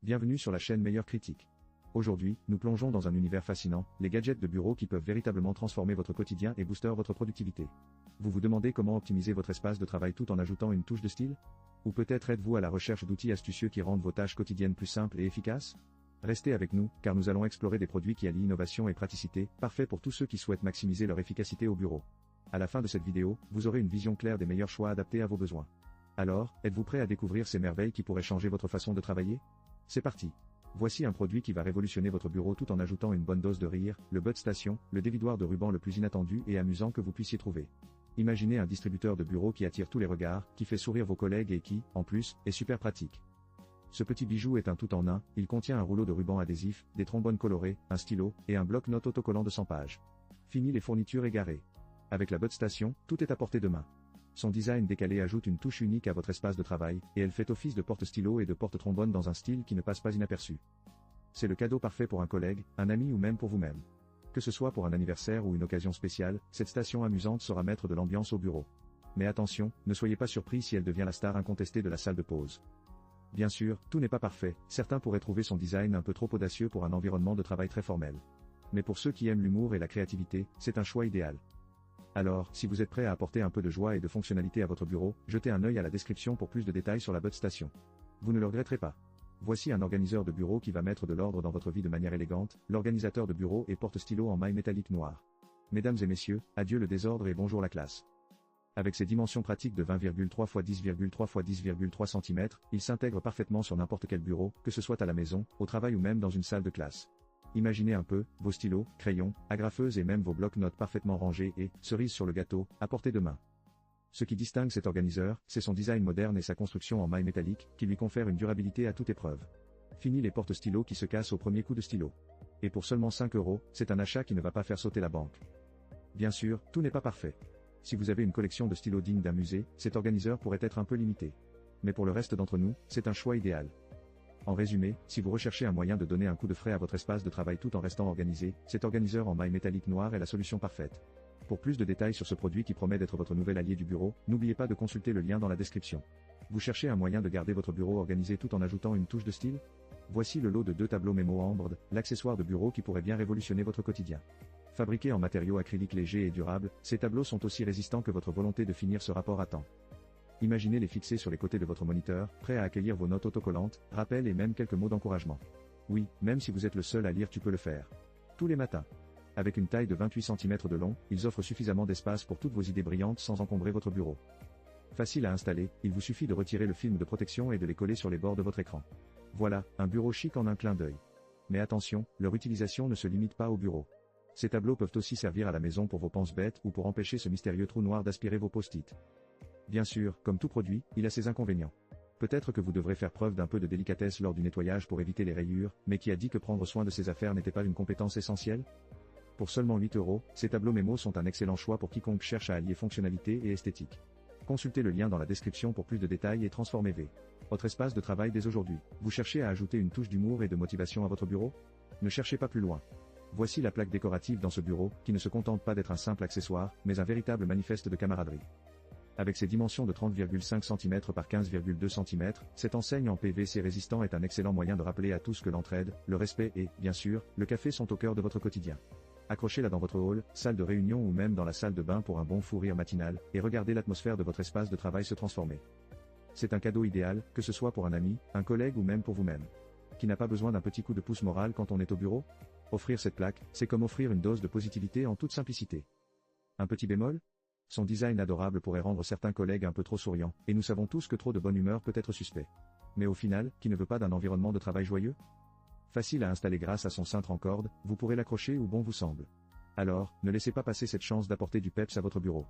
Bienvenue sur la chaîne Meilleure Critique. Aujourd'hui, nous plongeons dans un univers fascinant, les gadgets de bureau qui peuvent véritablement transformer votre quotidien et booster votre productivité. Vous vous demandez comment optimiser votre espace de travail tout en ajoutant une touche de style? Ou peut-être êtes-vous à la recherche d'outils astucieux qui rendent vos tâches quotidiennes plus simples et efficaces? Restez avec nous, car nous allons explorer des produits qui allient innovation et praticité, parfaits pour tous ceux qui souhaitent maximiser leur efficacité au bureau. À la fin de cette vidéo, vous aurez une vision claire des meilleurs choix adaptés à vos besoins. Alors, êtes-vous prêt à découvrir ces merveilles qui pourraient changer votre façon de travailler? C'est parti. Voici un produit qui va révolutionner votre bureau tout en ajoutant une bonne dose de rire, le Bud Station, le dévidoir de ruban le plus inattendu et amusant que vous puissiez trouver. Imaginez un distributeur de bureau qui attire tous les regards, qui fait sourire vos collègues et qui, en plus, est super pratique. Ce petit bijou est un tout en un, il contient un rouleau de ruban adhésif, des trombones colorés, un stylo, et un bloc-notes autocollant de 100 pages. Fini les fournitures égarées. Avec la Bud Station, tout est à portée de main. Son design décalé ajoute une touche unique à votre espace de travail, et elle fait office de porte-stylo et de porte-trombone dans un style qui ne passe pas inaperçu. C'est le cadeau parfait pour un collègue, un ami ou même pour vous-même. Que ce soit pour un anniversaire ou une occasion spéciale, cette station amusante saura mettre de l'ambiance au bureau. Mais attention, ne soyez pas surpris si elle devient la star incontestée de la salle de pause. Bien sûr, tout n'est pas parfait, certains pourraient trouver son design un peu trop audacieux pour un environnement de travail très formel. Mais pour ceux qui aiment l'humour et la créativité, c'est un choix idéal. Alors, si vous êtes prêt à apporter un peu de joie et de fonctionnalité à votre bureau, jetez un œil à la description pour plus de détails sur la Bud Station. Vous ne le regretterez pas. Voici un organiseur de bureau qui va mettre de l'ordre dans votre vie de manière élégante, l'organisateur de bureau et porte-stylo en maille métallique noire. Mesdames et messieurs, adieu le désordre et bonjour la classe. Avec ses dimensions pratiques de 20,3 x 10,3 x 10,3 cm, il s'intègre parfaitement sur n'importe quel bureau, que ce soit à la maison, au travail ou même dans une salle de classe. Imaginez un peu, vos stylos, crayons, agrafeuses et même vos blocs-notes parfaitement rangés et, cerise sur le gâteau, à portée de main. Ce qui distingue cet organiseur, c'est son design moderne et sa construction en maille métallique, qui lui confère une durabilité à toute épreuve. Fini les porte-stylos qui se cassent au premier coup de stylo. Et pour seulement 5 €, c'est un achat qui ne va pas faire sauter la banque. Bien sûr, tout n'est pas parfait. Si vous avez une collection de stylos digne d'un musée, cet organiseur pourrait être un peu limité. Mais pour le reste d'entre nous, c'est un choix idéal. En résumé, si vous recherchez un moyen de donner un coup de frais à votre espace de travail tout en restant organisé, cet organiseur en maille métallique noire est la solution parfaite. Pour plus de détails sur ce produit qui promet d'être votre nouvel allié du bureau, n'oubliez pas de consulter le lien dans la description. Vous cherchez un moyen de garder votre bureau organisé tout en ajoutant une touche de style? Voici le lot de 2 tableaux mémo Ambred, l'accessoire de bureau qui pourrait bien révolutionner votre quotidien. Fabriqués en matériaux acryliques légers et durables, ces tableaux sont aussi résistants que votre volonté de finir ce rapport à temps. Imaginez les fixer sur les côtés de votre moniteur, prêts à accueillir vos notes autocollantes, rappels et même quelques mots d'encouragement. Oui, même si vous êtes le seul à lire, tu peux le faire. Tous les matins. Avec une taille de 28 cm de long, ils offrent suffisamment d'espace pour toutes vos idées brillantes sans encombrer votre bureau. Facile à installer, il vous suffit de retirer le film de protection et de les coller sur les bords de votre écran. Voilà, un bureau chic en un clin d'œil. Mais attention, leur utilisation ne se limite pas au bureau. Ces tableaux peuvent aussi servir à la maison pour vos pense-bêtes ou pour empêcher ce mystérieux trou noir d'aspirer vos post-it. Bien sûr, comme tout produit, il a ses inconvénients. Peut-être que vous devrez faire preuve d'un peu de délicatesse lors du nettoyage pour éviter les rayures, mais qui a dit que prendre soin de ses affaires n'était pas une compétence essentielle? Pour seulement 8 €, ces tableaux mémo sont un excellent choix pour quiconque cherche à allier fonctionnalité et esthétique. Consultez le lien dans la description pour plus de détails et transformez votre espace de travail dès aujourd'hui. Vous cherchez à ajouter une touche d'humour et de motivation à votre bureau? Ne cherchez pas plus loin. Voici la plaque décorative dans ce bureau, qui ne se contente pas d'être un simple accessoire, mais un véritable manifeste de camaraderie. Avec ses dimensions de 30,5 cm par 15,2 cm, cette enseigne en PVC résistant est un excellent moyen de rappeler à tous que l'entraide, le respect et, bien sûr, le café sont au cœur de votre quotidien. Accrochez-la dans votre hall, salle de réunion ou même dans la salle de bain pour un bon fou rire matinal, et regardez l'atmosphère de votre espace de travail se transformer. C'est un cadeau idéal, que ce soit pour un ami, un collègue ou même pour vous-même. Qui n'a pas besoin d'un petit coup de pouce moral quand on est au bureau? Offrir cette plaque, c'est comme offrir une dose de positivité en toute simplicité. Un petit bémol? Son design adorable pourrait rendre certains collègues un peu trop souriants, et nous savons tous que trop de bonne humeur peut être suspect. Mais au final, qui ne veut pas d'un environnement de travail joyeux? Facile à installer grâce à son cintre en corde, vous pourrez l'accrocher où bon vous semble. Alors, ne laissez pas passer cette chance d'apporter du peps à votre bureau.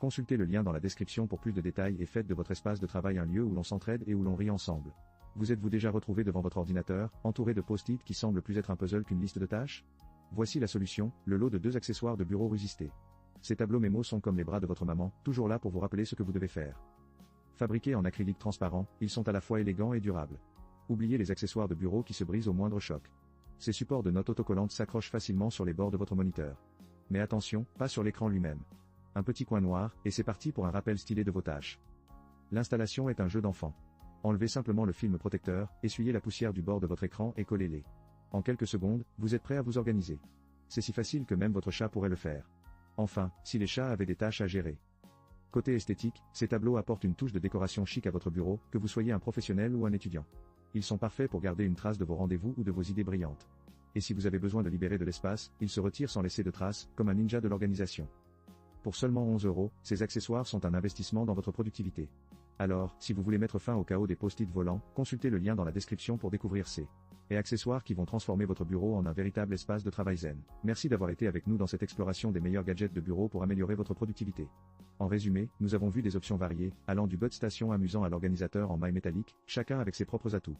Consultez le lien dans la description pour plus de détails et faites de votre espace de travail un lieu où l'on s'entraide et où l'on rit ensemble. Vous êtes-vous déjà retrouvé devant votre ordinateur, entouré de post-it qui semblent plus être un puzzle qu'une liste de tâches? Voici la solution, le lot de 2 accessoires de bureau résistés. Ces tableaux mémo sont comme les bras de votre maman, toujours là pour vous rappeler ce que vous devez faire. Fabriqués en acrylique transparent, ils sont à la fois élégants et durables. Oubliez les accessoires de bureau qui se brisent au moindre choc. Ces supports de notes autocollantes s'accrochent facilement sur les bords de votre moniteur. Mais attention, pas sur l'écran lui-même. Un petit coin noir, et c'est parti pour un rappel stylé de vos tâches. L'installation est un jeu d'enfant. Enlevez simplement le film protecteur, essuyez la poussière du bord de votre écran et collez-les. En quelques secondes, vous êtes prêt à vous organiser. C'est si facile que même votre chat pourrait le faire. Enfin, si les chats avaient des tâches à gérer. Côté esthétique, ces tableaux apportent une touche de décoration chic à votre bureau, que vous soyez un professionnel ou un étudiant. Ils sont parfaits pour garder une trace de vos rendez-vous ou de vos idées brillantes. Et si vous avez besoin de libérer de l'espace, ils se retirent sans laisser de traces, comme un ninja de l'organisation. Pour seulement 11 €, ces accessoires sont un investissement dans votre productivité. Alors, si vous voulez mettre fin au chaos des post-it volants, consultez le lien dans la description pour découvrir ces accessoires qui vont transformer votre bureau en un véritable espace de travail zen. Merci d'avoir été avec nous dans cette exploration des meilleurs gadgets de bureau pour améliorer votre productivité. En résumé, nous avons vu des options variées, allant du bud station amusant à l'organisateur en maille métallique, chacun avec ses propres atouts.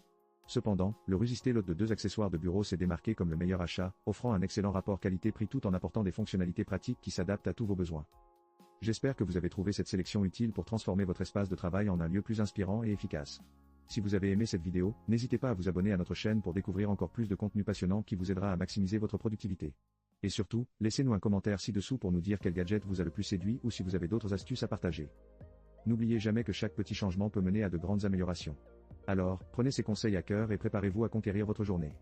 Cependant, le Rusisté lot de 2 accessoires de bureau s'est démarqué comme le meilleur achat, offrant un excellent rapport qualité-prix tout en apportant des fonctionnalités pratiques qui s'adaptent à tous vos besoins. J'espère que vous avez trouvé cette sélection utile pour transformer votre espace de travail en un lieu plus inspirant et efficace. Si vous avez aimé cette vidéo, n'hésitez pas à vous abonner à notre chaîne pour découvrir encore plus de contenu passionnant qui vous aidera à maximiser votre productivité. Et surtout, laissez-nous un commentaire ci-dessous pour nous dire quel gadget vous a le plus séduit ou si vous avez d'autres astuces à partager. N'oubliez jamais que chaque petit changement peut mener à de grandes améliorations. Alors, prenez ces conseils à cœur et préparez-vous à conquérir votre journée.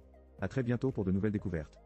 À très bientôt pour de nouvelles découvertes.